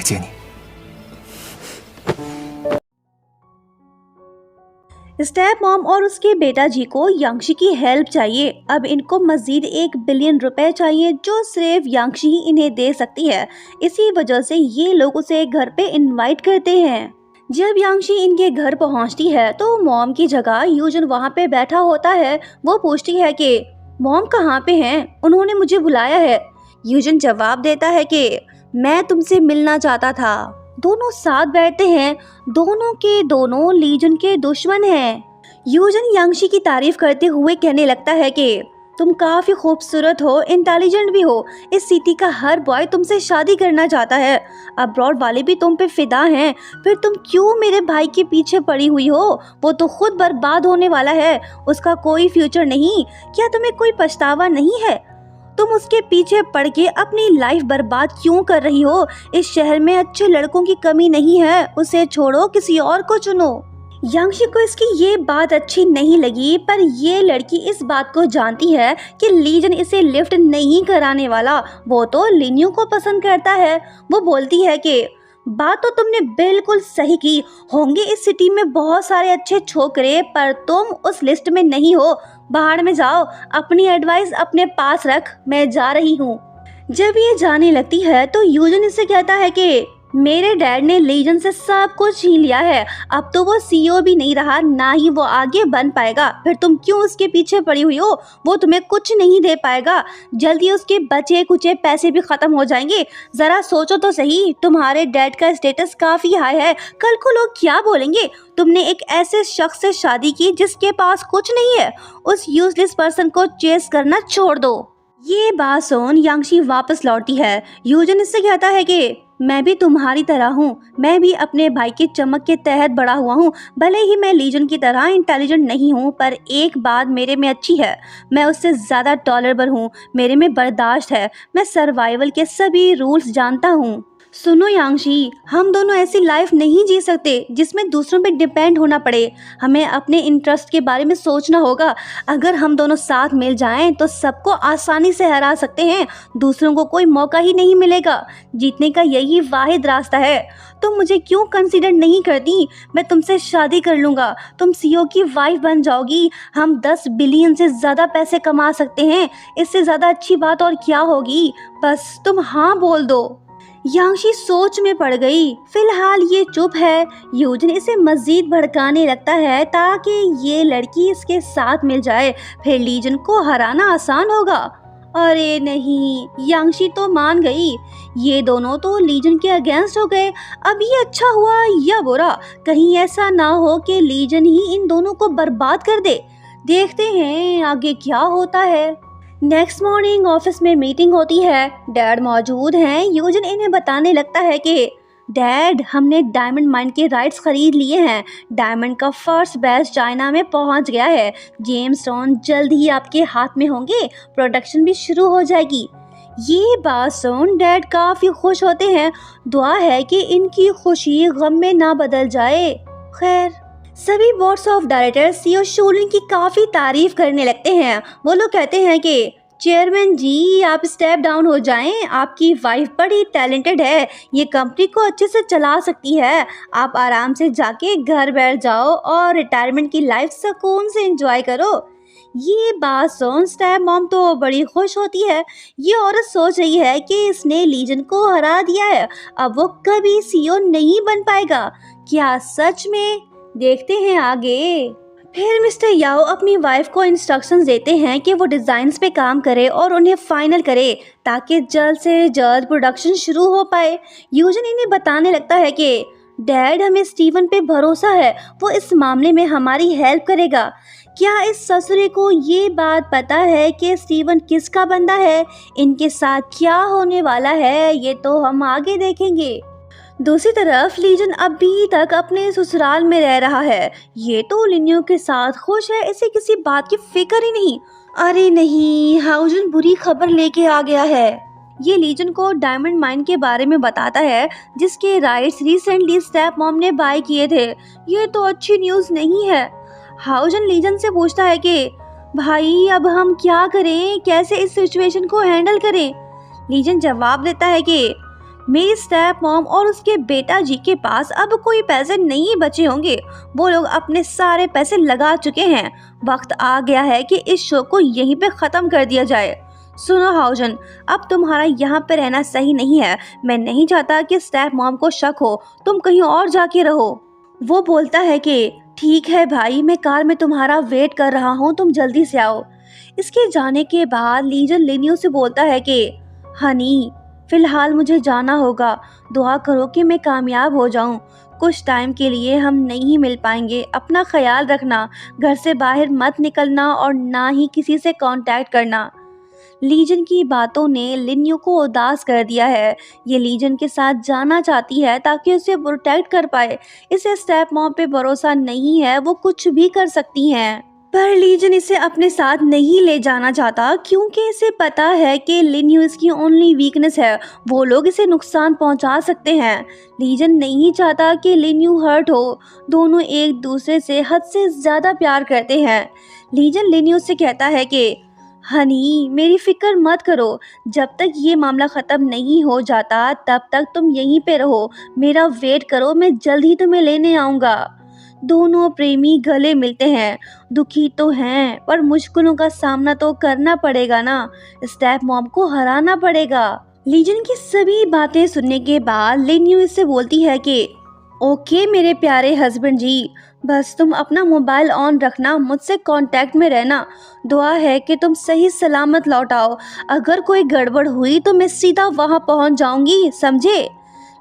谢你。स्टेप mom और उसके बेटा जी को यांगशी की हेल्प चाहिए। अब इनको मजीद 1 बिलियन रुपए चाहिए जो सिर्फ यांगशी ही इन्हें दे सकती है। इसी वजह से ये लोग उसे घर पे इनवाइट करते हैं। जब यांगशी इनके घर पहुंचती है तो मॉम की जगह यूजन वहां पे बैठा होता है। वो पूछती है कि मॉम कहाँ पे हैं? उन्होंने मुझे बुलाया है। यूजन जवाब देता है कि मैं तुमसे मिलना चाहता था। दोनों साथ बैठते हैं। दोनों के दोनों लीजन के दुश्मन हैं। यूजन यांगशी की तारीफ करते हुए कहने लगता है कि तुम काफी खूबसूरत हो, इंटेलिजेंट भी हो। इस सिटी का हर बॉय तुमसे शादी करना चाहता है। अब्रॉड वाले भी तुम पे फिदा हैं। फिर तुम क्यों मेरे भाई के पीछे पड़ी हुई हो? वो तो खुद बर्बाद होने वाला है। उसका कोई फ्यूचर नहीं। क्या तुम्हें कोई पछतावा नहीं है? तुम उसके पीछे पड़ के अपनी लाइफ बर्बाद क्यों कर रही हो? इस शहर में अच्छे लड़कों की कमी नहीं है। उसे छोड़ो, किसी और को चुनो। यांगशी को इसकी ये बात अच्छी नहीं लगी, पर ये लड़की इस बात को जानती है कि लीजन इसे लिफ्ट नहीं कराने वाला। वो तो लिन्यू को पसंद करता है। वो बोलती है कि बात तो तुमने बिल्कुल सही की। होंगे इस सिटी में बहुत सारे अच्छे छोकरे, पर तुम उस लिस्ट में नहीं हो। बाहर में जाओ। अपनी एडवाइस अपने पास रख। मैं जा रही हूँ। जब ये जाने लगती है तो यूजन इससे कहता है कि मेरे डैड ने लीजन से सब कुछ छीन लिया है। अब तो वो सीईओ भी नहीं रहा, ना ही वो आगे बन पाएगा। फिर तुम क्यों उसके पीछे पड़ी हुई हो? वो तुम्हें कुछ नहीं दे पाएगा। जल्दी उसके बचे कुचे पैसे भी खत्म हो जाएंगे। जरा सोचो तो सही, तुम्हारे डैड का स्टेटस काफी हाई है। कल को लोग क्या बोलेंगे? तुमने एक ऐसे शख्स से शादी की जिसके पास कुछ नहीं है। उस यूजलेस पर्सन को चेस करना छोड़ दो। ये बात सुन यांगशी वापस लौटती है। यूजन इससे कहता है कि मैं भी तुम्हारी तरह हूँ। मैं भी अपने भाई के चमक के तहत बड़ा हुआ हूँ। भले ही मैं लीजन की तरह इंटेलिजेंट नहीं हूँ, पर एक बात मेरे में अच्छी है। मैं उससे ज़्यादा टॉलरेबल हूँ। मेरे में बर्दाश्त है। मैं सर्वाइवल के सभी रूल्स जानता हूँ। सुनो यांगशी, हम दोनों ऐसी लाइफ नहीं जी सकते जिसमें दूसरों पे डिपेंड होना पड़े। हमें अपने इंटरेस्ट के बारे में सोचना होगा। अगर हम दोनों साथ मिल जाएं तो सबको आसानी से हरा सकते हैं। दूसरों को कोई मौका ही नहीं मिलेगा। जीतने का यही वाहिद रास्ता है। तुम मुझे क्यों कंसीडर नहीं करती? मैं तुमसे शादी कर लूँगा। तुम सीईओ की वाइफ बन जाओगी। हम 10 बिलियन से ज़्यादा पैसे कमा सकते हैं। इससे ज़्यादा अच्छी बात और क्या होगी? बस तुम हाँ बोल दो। यांगशी सोच में पड़ गई। फिलहाल ये चुप है। यूजन इसे मजीद भड़काने लगता है ताकि ये लड़की इसके साथ मिल जाए। फिर लीजन को हराना आसान होगा। अरे नहीं, यांगशी तो मान गई। ये दोनों तो लीजन के अगेंस्ट हो गए। अब ये अच्छा हुआ या बुरा? कहीं ऐसा ना हो कि लीजन ही इन दोनों को बर्बाद कर दे। देखते हैं आगे क्या होता है। नेक्स्ट मॉर्निंग ऑफिस में मीटिंग होती है। डैड मौजूद हैं। यूजन इन्हें बताने लगता है कि डैड, हमने डायमंड माइन के राइट्स खरीद लिए हैं। डायमंड का फर्स्ट बैच चाइना में पहुंच गया है। जेम्स स्टोन जल्द ही आपके हाथ में होंगे। प्रोडक्शन भी शुरू हो जाएगी। ये बात सुन डैड काफ़ी खुश होते हैं। दुआ है कि इनकी खुशी गम में ना बदल जाए। खैर, सभी बोर्ड्स ऑफ डायरेक्टर सीईओ शूलिन की काफ़ी तारीफ करने लगते हैं। वो लोग कहते हैं कि चेयरमैन जी, आप स्टेप डाउन हो जाएं। आपकी वाइफ बड़ी टैलेंटेड है। ये कंपनी को अच्छे से चला सकती है। आप आराम से जाके घर बैठ जाओ और रिटायरमेंट की लाइफ सुकून से एंजॉय करो। ये बात सुन स्टेप मॉम तो बड़ी खुश होती है। ये औरत सोच रही है कि इसने लीजन को हरा दिया है। अब वो कभी सीईओ नहीं बन पाएगा। क्या सच में? देखते हैं आगे। फिर मिस्टर याओ अपनी वाइफ को इंस्ट्रक्शंस देते हैं कि वो डिज़ाइंस पे काम करे और उन्हें फाइनल करे ताकि जल्द से जल्द प्रोडक्शन शुरू हो पाए। यूजन इन्हें बताने लगता है कि डैड, हमें स्टीवन पे भरोसा है। वो इस मामले में हमारी हेल्प करेगा। क्या इस ससुरे को ये बात पता है कि स्टीवन किसका बंदा है? इनके साथ क्या होने वाला है ये तो हम आगे देखेंगे। दूसरी तरफ लीजन अभी तक अपने ससुराल में रह रहा है। ये तो लिन्यू के साथ खुश है। इसे किसी बात की फिक्र ही नहीं। अरे नहीं, हाउजन बुरी खबर लेके आ गया है। ये लीजन को डायमंड माइन के बारे में बताता है जिसके राइट्स रिसेंटली स्टेप मॉम ने बाय किए थे। ये तो अच्छी न्यूज़ नहीं है। हाउजन लीजन से पूछता है कि भाई, अब हम क्या करें? कैसे इस सिचुएशन को हैंडल करें? लीजन जवाब देता है कि मेरी स्टेप मॉम और उसके बेटा जी के पास अब कोई पैसे नहीं बचे होंगे। वो लोग अपने सारे पैसे लगा चुके हैं। वक्त आ गया है कि इस शो को यहीं पे ख़त्म कर दिया जाए। सुनो हाउजन, अब तुम्हारा यहाँ पे रहना सही नहीं है। मैं नहीं चाहता कि स्टेप मॉम को शक हो। तुम कहीं और जाके रहो। वो बोलता है कि ठीक है भाई, मैं कार में तुम्हारा वेट कर रहा हूँ, तुम जल्दी से आओ। इसके जाने के बाद लीजन लिनियो से बोलता है कि हनी, फिलहाल मुझे जाना होगा। दुआ करो कि मैं कामयाब हो जाऊं। कुछ टाइम के लिए हम नहीं मिल पाएंगे। अपना ख्याल रखना। घर से बाहर मत निकलना और ना ही किसी से कांटेक्ट करना। लीजन की बातों ने लिनियो को उदास कर दिया है। ये लीजन के साथ जाना चाहती है ताकि उसे प्रोटेक्ट कर पाए। इसे स्टेप मॉम पे भरोसा नहीं है, वो कुछ भी कर सकती हैं। पर लीजन इसे अपने साथ नहीं ले जाना चाहता क्योंकि इसे पता है कि लिनियो इसकी ओनली वीकनेस है। वो लोग इसे नुकसान पहुंचा सकते हैं। लीजन नहीं चाहता कि लिनियो हर्ट हो। दोनों एक दूसरे से हद से ज़्यादा प्यार करते हैं। लीजन लिनियो से कहता है कि हनी, मेरी फिक्र मत करो। जब तक ये मामला ख़त्म नहीं हो जाता तब तक तुम यहीं पे रहो। मेरा वेट करो, मैं जल्द ही तुम्हें लेने आऊँगा। दोनों प्रेमी गले मिलते हैं। दुखी तो हैं पर मुश्किलों का सामना तो करना पड़ेगा ना। स्टेप मॉम को हराना पड़ेगा। लीजन की सभी बातें सुनने के बाद लिनियो इससे बोलती है कि ओके मेरे प्यारे हस्बैंड जी, बस तुम अपना मोबाइल ऑन रखना, मुझसे कांटेक्ट में रहना। दुआ है कि तुम सही सलामत लौट आओ। अगर कोई गड़बड़ हुई तो मैं सीधा वहां पहुंच जाऊंगी, समझे?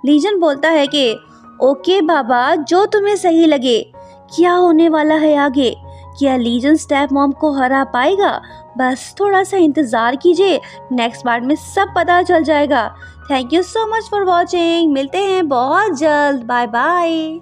लीजन बोलता है कि ओके बाबा, जो तुम्हें सही लगे। क्या होने वाला है आगे? क्या लीजन स्टेप मॉम को हरा पाएगा? बस थोड़ा सा इंतज़ार कीजिए, नेक्स्ट पार्ट में सब पता चल जाएगा। Thank you so much for watching. मिलते हैं बहुत जल्द। Bye bye.